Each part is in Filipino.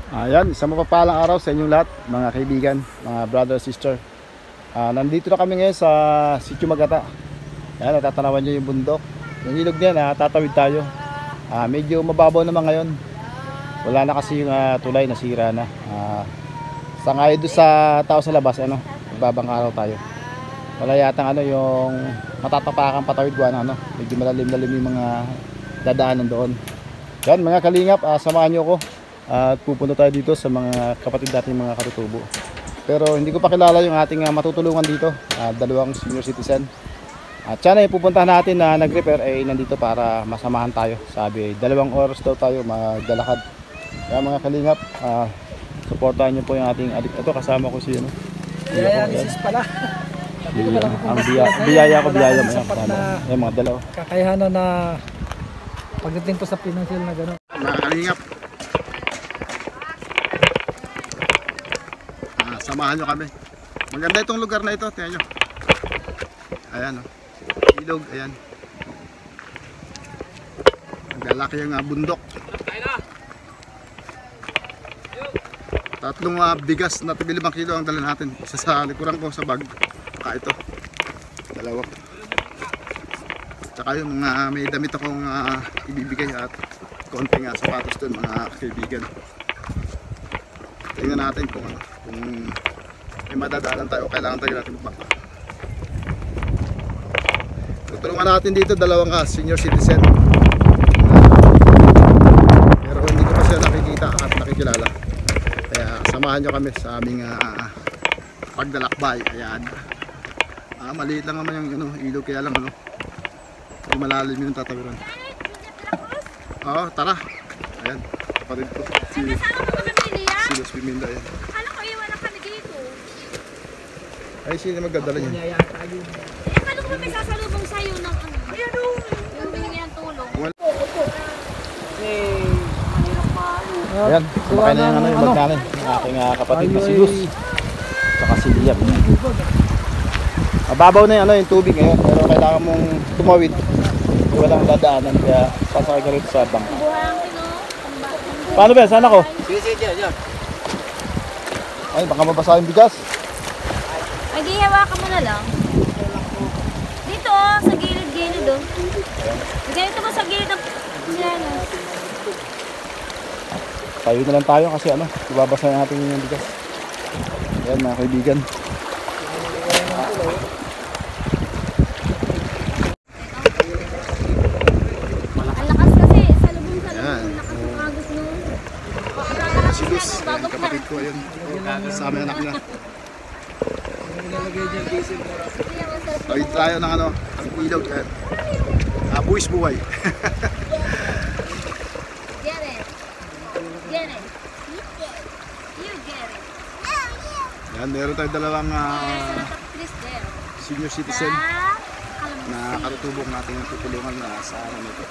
Ayan, isang mapapalang araw sa inyong lahat, mga kaibigan, mga brother, sister. Nandito na kami ngayon sa Sitio Magata. Ayan, natatanawan nyo yung bundok. Yung ilog niya, tatawid tayo. Medyo mababaw naman ngayon. Wala na kasi yung tulay, nasira na. Sa ngayon doon sa tao sa labas, magbabang araw tayo. Wala yatang yung matatapakan patawid ko, medyo malalim-lalim yung mga dadaanan doon. Yan, mga kalingap, samahan nyo ko. At pupunta tayo dito sa mga kapatid natin mga katutubo. Pero hindi ko pa kilala yung ating matutulungan dito, dalawang senior citizen. At sana yung pupuntahan natin na nag-repair ay nandito para masamahan tayo. Sabi 2 oras daw tayo maglalakad. Kaya mga kalingap, supportahan niyo po yung ating adik. Ito kasama ko si Dialysis pala. Ang biyaya ko, biyaya mo yan. Mga dalawa. Kakayahanan na pagdating po sa financial na gano'n. Mga kalingap, samahan nyo kami. Maganda itong lugar na ito, tingnan nyo. Ayan, ilog, ayan. Maglalaki yung bundok. Tatlong bigas na 5 kilo ang dala natin. Isa sa likuran ko sa bag. Saka ito, dalawa. Tsaka yung mga may damit akong ibibigay at konting sapatos dun, mga kaibigan. Tingnan natin kung may madadaanan tayo, kailangan tayo natin magpaka. Tutulungan natin dito dalawang senior citizen. Pero hindi ko pa sila nakikita at nakikilala. Kaya samahan nyo kami sa aming pagdalakbay. Ayan. Maliit lang naman yung ilog, kaya lang yung malalim yung tatawiran. Tara. Ayan. Kapatid ko. Si Los Piminda yan. Ay, sino magdadala niya? Akala ko may sasalubong sa'yo ng Ayan o! Yung binigyan ng tulong. Ayan, sumakay na yung bag namin. Yung aking kapatid na si Luz. Saka si Liam. Mababaw na yung tubig ngayon. Pero kailangan mong tumawid. Walang dadaanan. Kaya sasakay ka rito sa bangka. Paano ba? Saan ako? Sige, dyan. Ay, baka mabasa yung bigas. Ay, di hawakan mo na lang. Dito sa gilid-gilid Ganito ba sa gilid ng Tayo na lang tayo kasi ibabasa natin yung bigas. Ayan mga kaibigan. Ang lakas kasi, salubong lakas ng agos nun. Si Luz, kapatid ko yun. Kasama yung anak niya. Tawid tayo ng ang ilog. Buwis buhay. Get it. Get it. You get it. Yan, meron tayong dalawang senior citizen na karutubong natin yung tutulungan sa nito.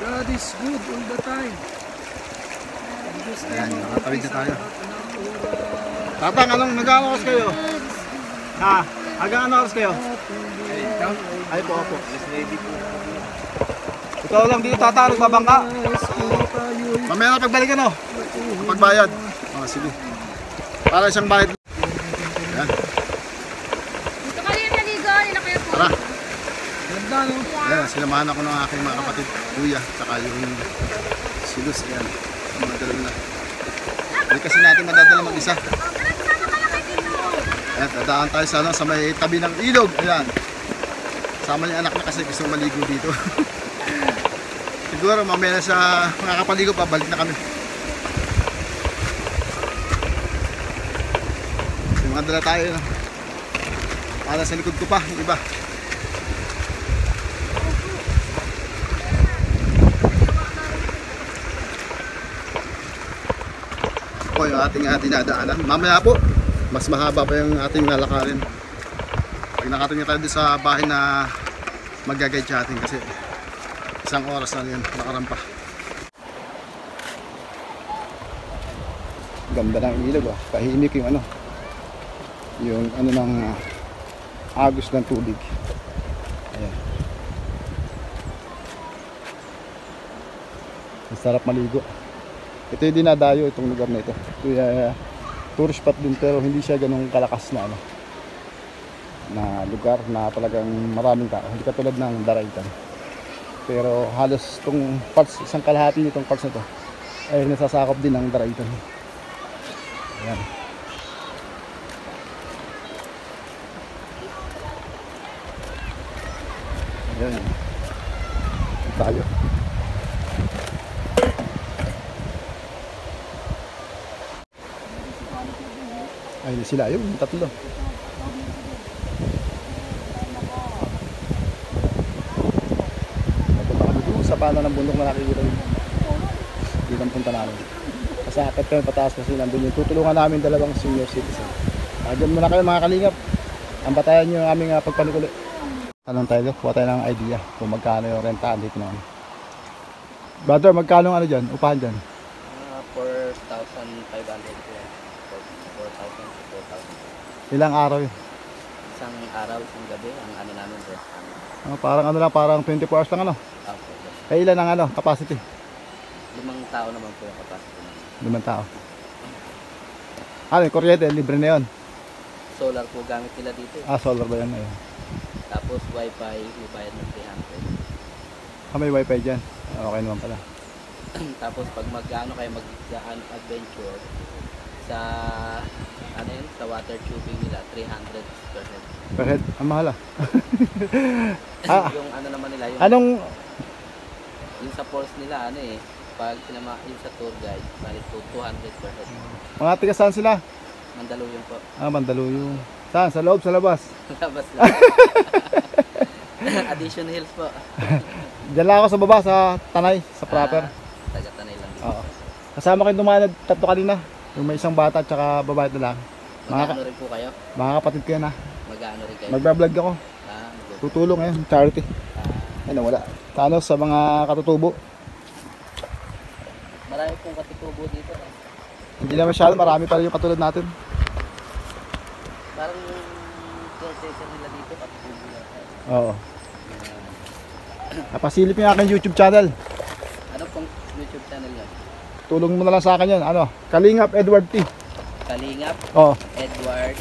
God is good all the time. Ayan, nakatawid na tayo. Tatang, nag-ano oras kayo? Hanggang ano oras kayo? Ay po. Ikaw lang dito, Tata, nagbabangka. Mamaya na pagbalikan pagbayad. Sige. Para isang bayad. Ayan. Dito ka rin naligo, nila kayo po. Tara. Ganda, no? Ayan, sinamahan ako ng aking mga kapatid, kuya, tsaka yung si Luz. Ayan, mga dalawa na. Hindi kasi natin madadala mag-isa. Ayan, dadaan tayo sa may tabi ng ilog. Ayan. Sama niya anak na kasi gusto maligo dito. Siguro mamaya na sa makakapaligo pa, balik na kami. Mga dala tayo para sa likod ko pa, yung iba. Ito yung ating dinadaanan. Mamaya po, mas mahaba pa yung ating lalakarin. Pag nakarating tayo sa bahay na mag-guide sa atin kasi 1 oras na yun, nakarampa. Ganda ng ilog, tahimik yung ng agos ng tubig. Ayan. Masarap maligo. Ito yung dinadayo itong lugar na ito. Ito yung tourist spot din pero hindi siya ganun kalakas na ano, na lugar na talagang maraming tao. Hindi katulad ng Daraitan. Pero halos itong parts, isang kalahati nitong parts na ito ay nasasakop din ng Daraitan. Ayan. Ayan. Tayo. Ay, sila yun, tatlo. Napunta kami doon sa pano ng bundok na nakikita yun. Dito ang punta namin. Kasi akit kami pataas kasi nandun yung tutulungan namin dalawang senior citizen. Diyan muna kayo mga kalingap. Ang batayan nyo yung aming pagpanikuli. Tanong tayo, kuha tayo ng idea kung magkano yung rentahan dito naman. Brother, magkano ano dyan? Upahan dyan? 4,500 po. 4,000 to 4,000. Ilang araw yun? Isang araw, isang gabi, ang ano namin rest namin. Parang ano lang, parang 24 hours lang ano? Okay. Kaya ilan ang ano, capacity? 5 tao naman po yung capacity namin. 5 tao. Ano, yung kuryente, libre na yun. Solar po gamit nila dito. Solar ba yan? Ayun. Tapos wifi, ibayad ng 300. May wifi dyan. Okay naman pala. Tapos pag mag-ano kayo mag-adventure sa ano yun, sa water tubing nila, 300 per head. Per head, ang mahal ah. Yung ano naman nila, yung sa falls nila, ano eh, pag sinama yung sa tour guide, balik po 200 per head. Mga tiga saan sila? Mandaluyong po. Mandaluyong. Saan? Sa loob, sa labas? Labas lang. Addition Hills po. Diyan lang ako sa baba, sa Tanay, sa proper. Taga-Tanay lang dito. Oo. Kasama kayo dumaan tatlo kanina. Yung may isang bata at saka babae na lang. Mag-ano rin po kayo? Mga kapatid ko yan ha. Mag-ano rin kayo? Magbablog ako. Good. Tutulong ngayon, charity. Ay nawala. Sa sa mga katutubo. Marami pong katutubo dito. Hindi na masyado, marami pa rin yung katulad natin. Parang caretaker nila dito, katutubo yata. Oo. Napasilip yung aking YouTube channel. Ano pong YouTube channel nyo? Tulong mo na lang sa akin yun. Ano? Kalingap Edward T. Kalingap, Oo. Edward,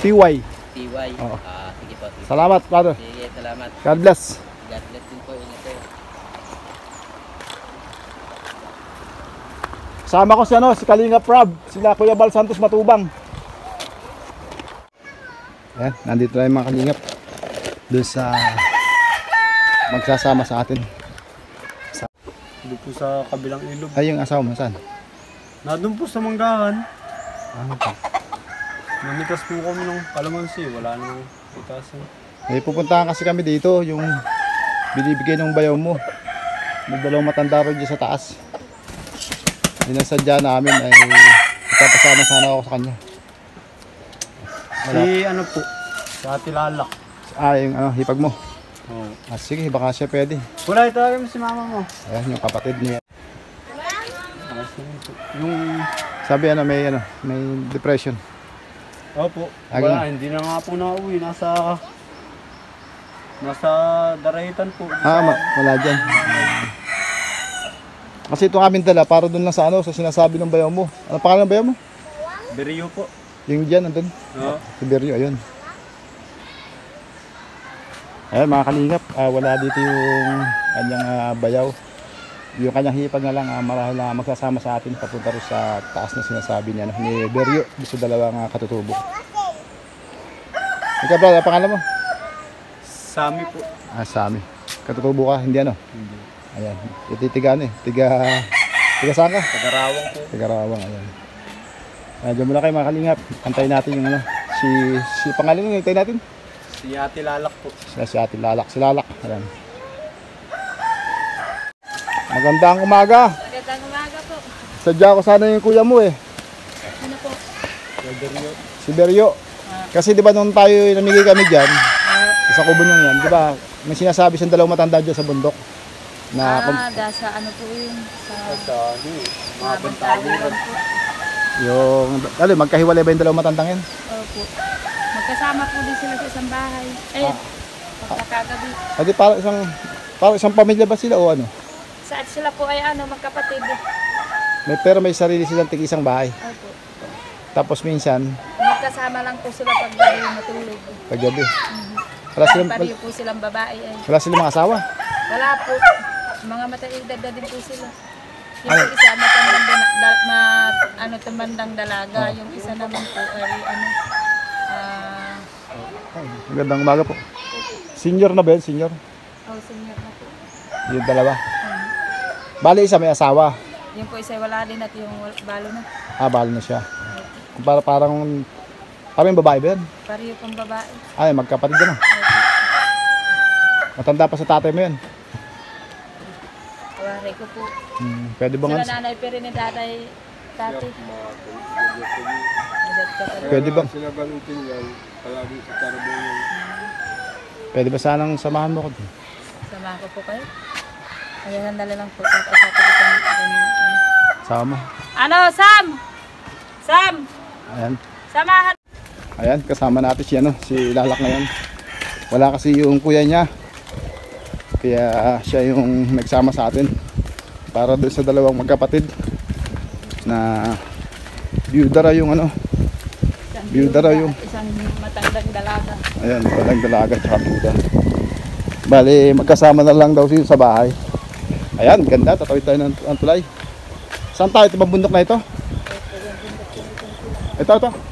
TY. TY. Oo. Sige po. Sige. Salamat, brother. Sige, salamat. God bless. God bless din po. Ingat kayo. Sama ko si si Kalingap Rob, sila Kuya Bal Santos Matubang. Ayan, nandito na yung mga Kalingap. Doon sa magsasama sa atin. Doon po sa kabilang ilog. Ay, yung asawa mo, saan? Nandun po sa Manggahan. Okay. Nanikas po kami ng kalamansi. Wala nang itasan. Pupuntahan kasi kami dito, yung binibigay ng bayaw mo. May dalawang matanda rin dyan sa taas. Yun ang sadya namin ay ipapasama sana ako sa kanya. Si ano po? Si Ate Lalak. Yung hipag mo. Oo. Sige, baka siya pwede. Wala, itawag mo si mama mo. Ayan, yung kapatid niya. Yung... Sabi may depression. Opo. Agi Wala, na. hindi na nga po nauwi. Nasa Daraitan po. Wala dyan. Kasi itong aming dala, para doon lang sa sa sinasabi ng bayaw mo. Ano pangalan ng bayaw mo? Berio po. Yung dyan, nandun. Oo. Si Beryo, ayun. Ayan mga kalingap, wala dito yung kanyang bayaw. Yung kanyang hipag na lang, marahil na magsasama sa atin papunta rin sa taas na sinasabi niya ni Beryo. Gusto dalawang katutubo. Ikaw brother, pangalan mo? Sami po. Sami. Katutubo ka, hindi ano? Hindi. Ayan, tiga tiga saan ka? Tagarawang po. Tagarawang, ayan. Diyan muna kayo mga kalingap. Antayin natin yung si pangalan nyo, antayin natin. Si Ate Lalak po. Si Ate Lalak, si Lalak. Ayan. Magandang umaga. Magandang umaga po. Sadya ko sana yung kuya mo eh. Ano po? Si Beryo. Kasi di ba nung tayo namigay kami dyan, sa kubo nyo yan, di ba, may sinasabi siyang dalawang matanda dyan sa bundok. Na Dasa ano po yun? Sa Mga Bantawiran po. magkahiwalay ba yung dalawang matandang yan? Opo. Magkasama po din sila sa isang bahay. Pagkakagabi. Adi para isang pamilya ba sila o ano? Sa sila po ay magkapatid. Pero may sarili silang tig-isang bahay. Opo. Tapos minsan, Magkasama lang po sila pag gabi matulog. paggabi. Wala silang, Pareho po silang babae ay. wala silang mga asawa. Wala po. Mga mataedad na din po sila. Yung po isa tumandang dalaga. Yung isa naman po ay Magandang umaga po. Senior na ba yun? Senior? senior na po. Yung dalawa. Bali isa may asawa. Yung po isa wala din at yung balo na. Bali na siya. Parang babae ba yan? Pareho pong babae. Ay, magkapatid na. Matanda pa sa tatay mo yan. Wari ko po. Pwede bang Sila nanay pero ni tatay. Tati. Pwede bang? Sila Valentin yan, palagi sa Carbon. Pwede ba sanang samahan mo ko dun? Sama ko po kayo. Kaya sandali lang po. Tapos Sama mo. Sam! Sam! Ayan. Samahan! Ayan, kasama natin si Lalak ngayon. Wala kasi yung kuya niya. Kaya siya yung nagsama sa atin. Para doon sa dalawang magkapatid. Na byuda raw yung byuda raw yung. Isang matandang dalaga. Ayan, matandang dalaga tsaka byuda. Bali, magkasama na lang daw siya sa bahay. Ayan, ganda. Tatawid tayo ng tulay. Saan tayo? Ito ba bundok na ito? Ito.